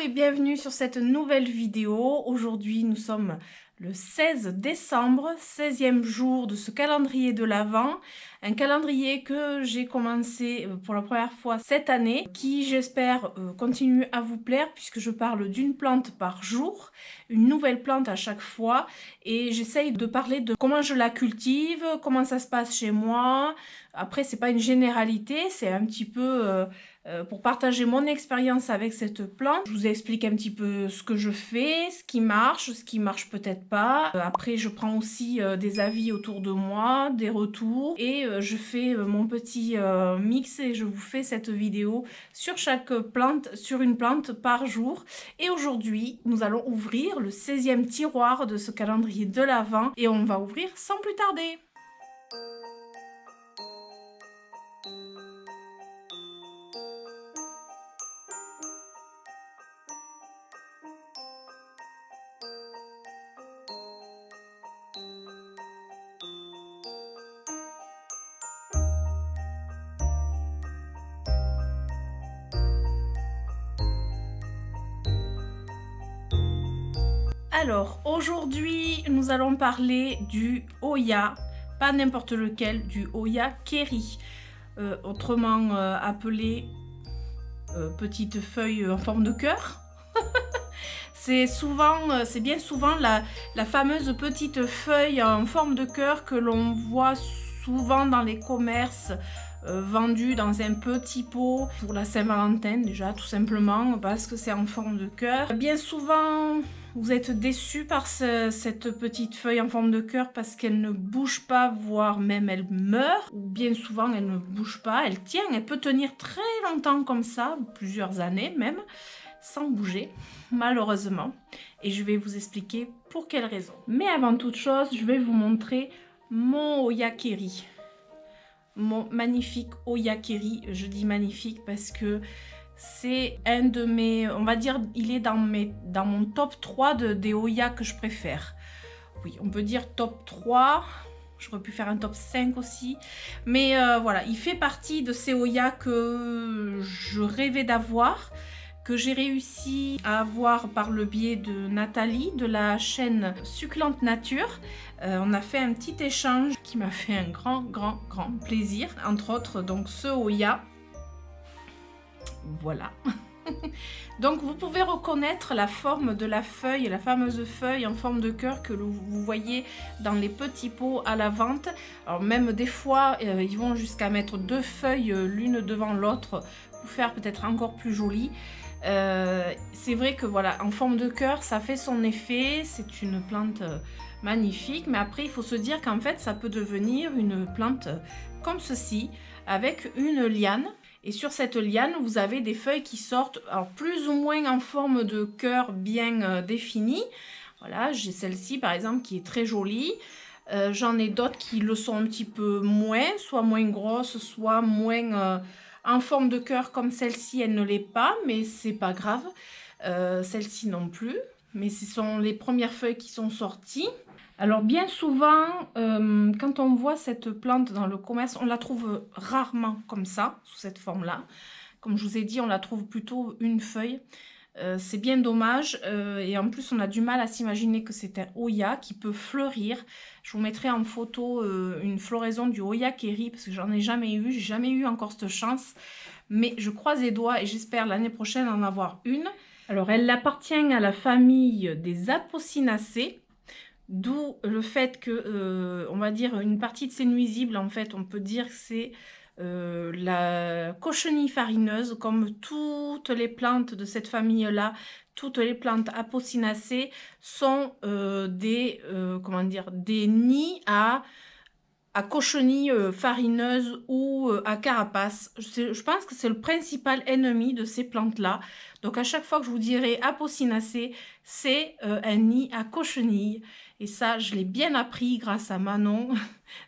et bienvenue sur cette nouvelle vidéo. Aujourd'hui, nous sommes le 16 décembre, 16e jour de ce calendrier de l'Avent. Un calendrier que j'ai commencé pour la première fois cette année, qui j'espère continue à vous plaire puisque je parle d'une plante par jour, une nouvelle plante à chaque fois. Et j'essaye de parler de comment je la cultive, comment ça se passe chez moi. Après, c'est pas une généralité, c'est un petit peu... pour partager mon expérience avec cette plante. Je vous explique un petit peu ce que je fais, ce qui marche peut-être pas. Après, je prends aussi des avis autour de moi, des retours, et je fais mon petit mix et je vous fais cette vidéo sur chaque plante, sur une plante par jour. Et aujourd'hui, nous allons ouvrir le 16e tiroir de ce calendrier de l'Avent et on va ouvrir sans plus tarder. Alors, aujourd'hui, nous allons parler du Hoya, pas n'importe lequel, du Hoya Kerry, autrement appelé petite feuille en forme de cœur. C'est bien souvent la fameuse petite feuille en forme de cœur que l'on voit souvent dans les commerces vendus dans un petit pot pour la Saint-Valentin, déjà tout simplement parce que c'est en forme de cœur. Bien souvent vous êtes déçus par cette petite feuille en forme de cœur parce qu'elle ne bouge pas, voire même elle meurt. Ou bien souvent elle ne bouge pas, elle tient, elle peut tenir très longtemps comme ça, plusieurs années même, sans bouger, malheureusement. Et je vais vous expliquer pour quelles raisons. Mais avant toute chose, je vais vous montrer mon Hoya Kerry. Mon magnifique Hoya Kerry. Je dis magnifique parce que c'est un de mes... On va dire, il est dans mon top 3 des Hoya que je préfère. Oui, on peut dire top 3. J'aurais pu faire un top 5 aussi. Mais voilà, il fait partie de ces Hoya que je rêvais d'avoir, que j'ai réussi à avoir par le biais de Nathalie de la chaîne Succulente Nature. On a fait un petit échange qui m'a fait un grand plaisir. Entre autres, donc ce Hoya. Voilà. Donc vous pouvez reconnaître la forme de la feuille, la fameuse feuille en forme de cœur que vous voyez dans les petits pots à la vente. Alors même des fois, ils vont jusqu'à mettre deux feuilles l'une devant l'autre pour faire peut-être encore plus joli. C'est vrai que voilà, en forme de cœur, ça fait son effet. C'est une plante magnifique, mais après il faut se dire qu'en fait ça peut devenir une plante comme ceci, avec une liane. Et sur cette liane, vous avez des feuilles qui sortent, alors plus ou moins en forme de cœur bien définie. Voilà, j'ai celle-ci par exemple qui est très jolie. J'en ai d'autres qui le sont un petit peu moins, soit moins grosses, soit moins en forme de cœur comme celle-ci. Elle ne l'est pas, mais c'est pas grave. Celle-ci non plus. Mais ce sont les premières feuilles qui sont sorties. Alors bien souvent, quand on voit cette plante dans le commerce, on la trouve rarement comme ça, sous cette forme-là. Comme je vous ai dit, on la trouve plutôt une feuille. C'est bien dommage. Et en plus, on a du mal à s'imaginer que c'est un Hoya qui peut fleurir. Je vous mettrai en photo une floraison du Hoya Kerry parce que j'en ai jamais eu. J'ai jamais eu encore cette chance. Mais je croise les doigts et j'espère l'année prochaine en avoir une. Alors, elle appartient à la famille des Apocynaceae. D'où le fait que, on va dire, une partie de ces nuisibles, en fait, on peut dire que c'est la cochenille farineuse, comme toutes les plantes de cette famille-là, toutes les plantes Apocynaceae sont comment dire, des nids à cochenille farineuse ou à carapace. Je pense que c'est le principal ennemi de ces plantes-là. Donc à chaque fois que je vous dirai Apocynaceae, c'est un nid à cochenille. Et ça, je l'ai bien appris grâce à Manon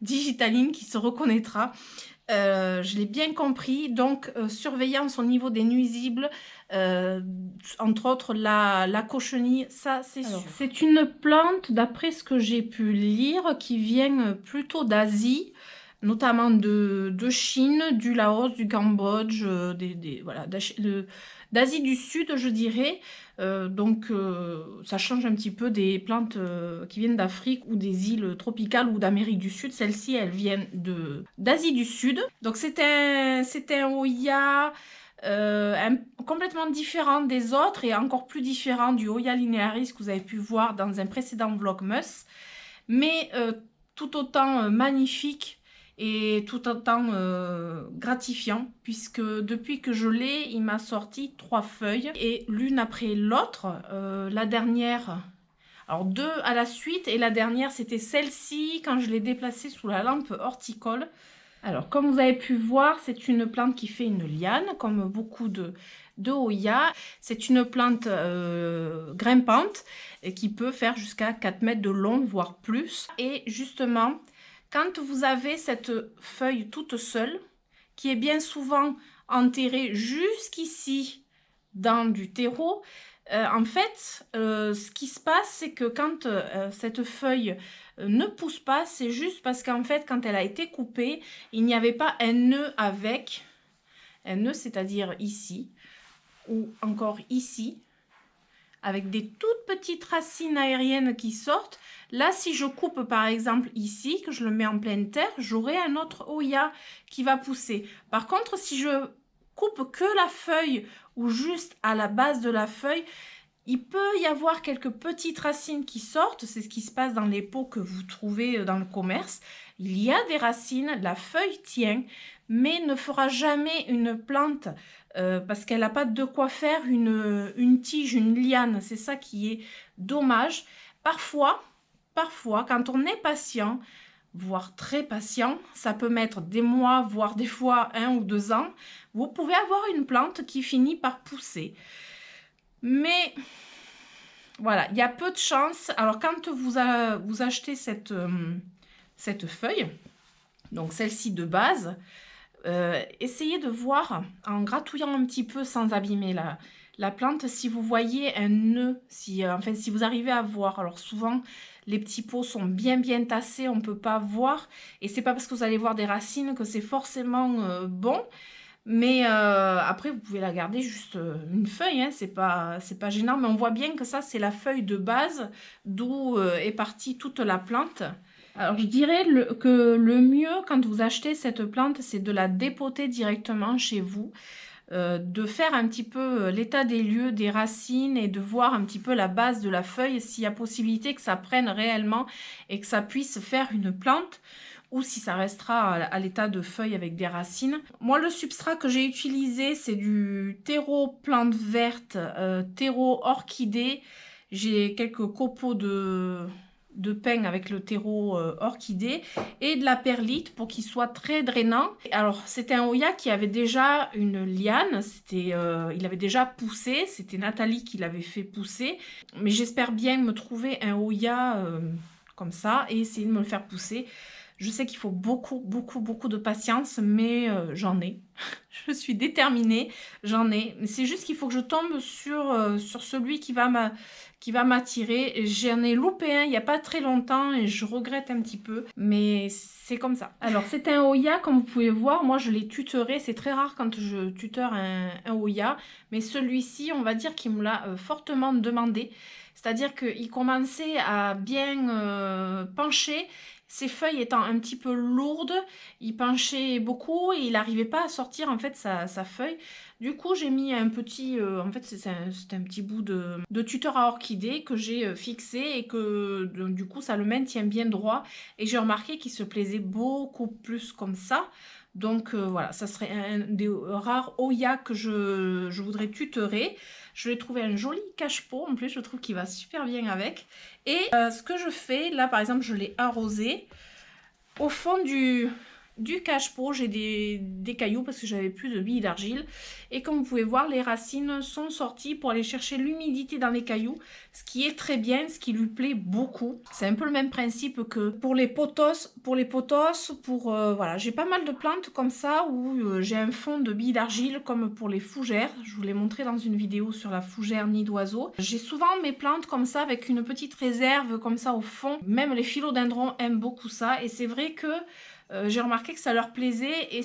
Digitaline qui se reconnaîtra. Je l'ai bien compris. Donc surveillance au niveau des nuisibles, entre autres la cochenille, ça c'est sûr. C'est une plante, d'après ce que j'ai pu lire, qui vient plutôt d'Asie. notamment de Chine, du Laos, du Cambodge, voilà, d'Asie du Sud, je dirais. Ça change un petit peu des plantes qui viennent d'Afrique ou des îles tropicales ou d'Amérique du Sud. Celles-ci, elles viennent d'Asie du Sud. Donc c'était un Hoya complètement différent des autres et encore plus différent du Hoya linearis que vous avez pu voir dans un précédent vlogmas, mais tout autant magnifique et tout autant gratifiant, puisque depuis que je l'ai, il m'a sorti 3 feuilles et l'une après l'autre. La dernière, alors 2 à la suite, et la dernière c'était celle-ci quand je l'ai déplacée sous la lampe horticole. Alors comme vous avez pu voir, c'est une plante qui fait une liane comme beaucoup de Hoya. C'est une plante grimpante et qui peut faire jusqu'à 4 mètres de long, voire plus. Et justement, quand vous avez cette feuille toute seule, qui est bien souvent enterrée jusqu'ici dans du terreau, en fait, ce qui se passe, c'est que quand cette feuille ne pousse pas, c'est juste parce qu'en fait, quand elle a été coupée, il n'y avait pas un nœud avec, un nœud, c'est-à-dire ici, ou encore ici, avec des toutes petites racines aériennes qui sortent. Là, si je coupe par exemple ici, que je le mets en pleine terre, j'aurai un autre Hoya qui va pousser. Par contre, si je coupe que la feuille ou juste à la base de la feuille, il peut y avoir quelques petites racines qui sortent. C'est ce qui se passe dans les pots que vous trouvez dans le commerce. Il y a des racines, la feuille tient, mais ne fera jamais une plante parce qu'elle n'a pas de quoi faire une tige, une liane. C'est ça qui est dommage. Parfois, quand on est patient, voire très patient, ça peut mettre des mois, voire des fois 1 ou 2 ans, vous pouvez avoir une plante qui finit par pousser. Mais voilà, il y a peu de chance. Alors quand vous achetez cette feuille, donc celle-ci de base, essayez de voir en gratouillant un petit peu sans abîmer la plante si vous voyez un nœud, si vous arrivez à voir. Alors souvent les petits pots sont bien tassés, on ne peut pas voir, et c'est pas parce que vous allez voir des racines que c'est forcément bon. Mais après, vous pouvez la garder juste une feuille, hein, c'est pas gênant. Mais on voit bien que ça, c'est la feuille de base d'où est partie toute la plante. Alors, je dirais que le mieux, quand vous achetez cette plante, c'est de la dépoter directement chez vous. De faire un petit peu l'état des lieux des racines et de voir un petit peu la base de la feuille, s'il y a possibilité que ça prenne réellement et que ça puisse faire une plante, ou si ça restera à l'état de feuilles avec des racines. Moi, le substrat que j'ai utilisé, c'est du terreau plante verte, terreau orchidée. J'ai quelques copeaux de pin avec le terreau orchidée et de la perlite pour qu'il soit très drainant. Alors, c'était un Hoya qui avait déjà une liane, il avait déjà poussé, c'était Nathalie qui l'avait fait pousser. Mais j'espère bien me trouver un Hoya comme ça et essayer de me le faire pousser. Je sais qu'il faut beaucoup de patience, mais j'en ai. Je suis déterminée, j'en ai. Mais c'est juste qu'il faut que je tombe sur celui qui va m'attirer. J'en ai loupé un il n'y a pas très longtemps et je regrette un petit peu, mais c'est comme ça. Alors, c'est un Hoya, comme vous pouvez voir. Moi, je l'ai tutoré. C'est très rare quand je tuteur un Hoya, mais celui-ci, on va dire qu'il me l'a fortement demandé. C'est-à-dire qu'il commençait à bien pencher. Ses feuilles étant un petit peu lourdes, il penchait beaucoup et il n'arrivait pas à sortir en fait sa feuille. Du coup, j'ai mis un petit, en fait c'est un petit bout de tuteur à orchidée que j'ai fixé et que du coup ça le maintient bien droit. Et j'ai remarqué qu'il se plaisait beaucoup plus comme ça. Donc voilà, ça serait un des rares Hoya que je voudrais tutorer. Je vais trouver un joli cache-pot, en plus je trouve qu'il va super bien avec. Et ce que je fais, là par exemple je l'ai arrosé. Au fond du cache-pot, j'ai des cailloux parce que j'avais plus de billes d'argile. Et comme vous pouvez voir, les racines sont sorties pour aller chercher l'humidité dans les cailloux. Ce qui est très bien, ce qui lui plaît beaucoup. C'est un peu le même principe que pour les potos. Voilà, j'ai pas mal de plantes comme ça où j'ai un fond de billes d'argile comme pour les fougères. Je vous l'ai montré dans une vidéo sur la fougère nid d'oiseau. J'ai souvent mes plantes comme ça avec une petite réserve comme ça au fond. Même les philodendrons aiment beaucoup ça. Et c'est vrai que j'ai remarqué que ça leur plaisait et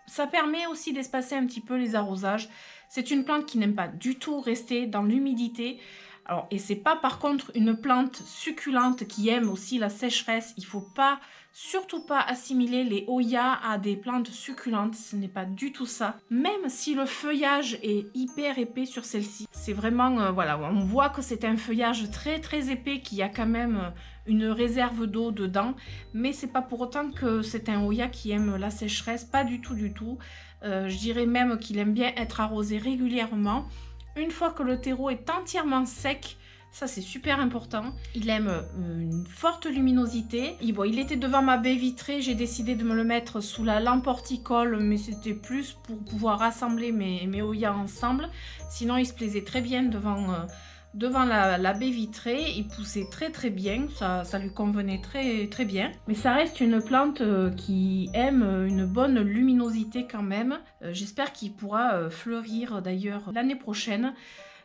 ça permet aussi d'espacer un petit peu les arrosages. C'est une plante qui n'aime pas du tout rester dans l'humidité. Alors, et c'est pas par contre une plante succulente qui aime aussi la sécheresse. Il faut pas, surtout pas assimiler les Hoya à des plantes succulentes. Ce n'est pas du tout ça. Même si le feuillage est hyper épais sur celle-ci. C'est vraiment, voilà, on voit que c'est un feuillage très très épais qui a quand même une réserve d'eau dedans. Mais c'est pas pour autant que c'est un Hoya qui aime la sécheresse. Pas du tout du tout. Je dirais même qu'il aime bien être arrosé régulièrement. Une fois que le terreau est entièrement sec, ça c'est super important. Il aime une forte luminosité. Et bon, il était devant ma baie vitrée, j'ai décidé de me le mettre sous la lampe horticole, mais c'était plus pour pouvoir rassembler mes Hoya ensemble. Sinon, il se plaisait très bien devant la baie vitrée. Il poussait très très bien, ça lui convenait très très bien. Mais ça reste une plante qui aime une bonne luminosité quand même. J'espère qu'il pourra fleurir d'ailleurs l'année prochaine.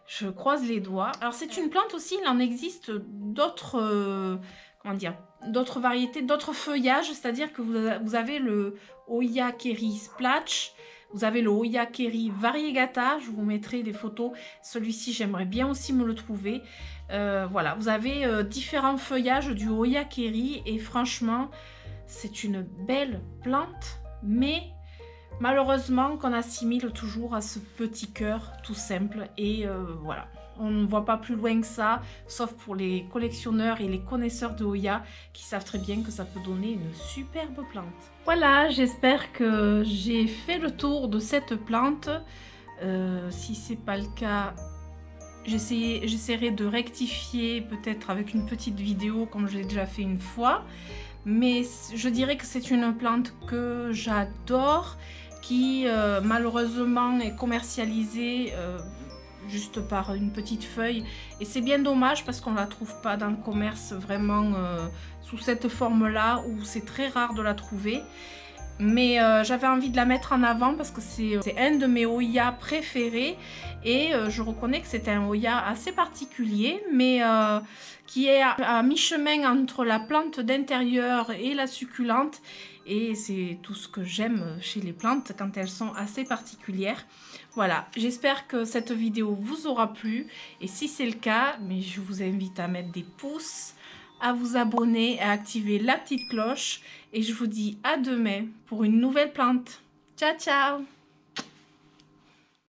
Je croise les doigts. Alors c'est une plante aussi, il en existe d'autres comment dire, d'autres variétés, d'autres feuillages. C'est-à-dire que vous avez le Hoya Kerry Splash. Vous avez le Hoya Kerry Variegata, je vous mettrai des photos. Celui-ci, j'aimerais bien aussi me le trouver. Voilà, vous avez différents feuillages du Hoya Kerry et franchement, c'est une belle plante, mais malheureusement qu'on assimile toujours à ce petit cœur tout simple. Et voilà, on ne voit pas plus loin que ça, sauf pour les collectionneurs et les connaisseurs de Hoya qui savent très bien que ça peut donner une superbe plante. Voilà, j'espère que j'ai fait le tour de cette plante. Si c'est pas le cas, j'essaierai de rectifier peut-être avec une petite vidéo comme je l'ai déjà fait une fois. Mais je dirais que c'est une plante que j'adore, qui malheureusement est commercialisée juste par une petite feuille. Et c'est bien dommage parce qu'on ne la trouve pas dans le commerce vraiment sous cette forme-là, où c'est très rare de la trouver. Mais j'avais envie de la mettre en avant parce que c'est un de mes Hoya préférés. Et je reconnais que c'est un Hoya assez particulier, mais qui est à mi-chemin entre la plante d'intérieur et la succulente. Et c'est tout ce que j'aime chez les plantes quand elles sont assez particulières. Voilà, j'espère que cette vidéo vous aura plu. Et si c'est le cas, mais je vous invite à mettre des pouces, à vous abonner, à activer la petite cloche. Et je vous dis à demain pour une nouvelle plante. Ciao, ciao!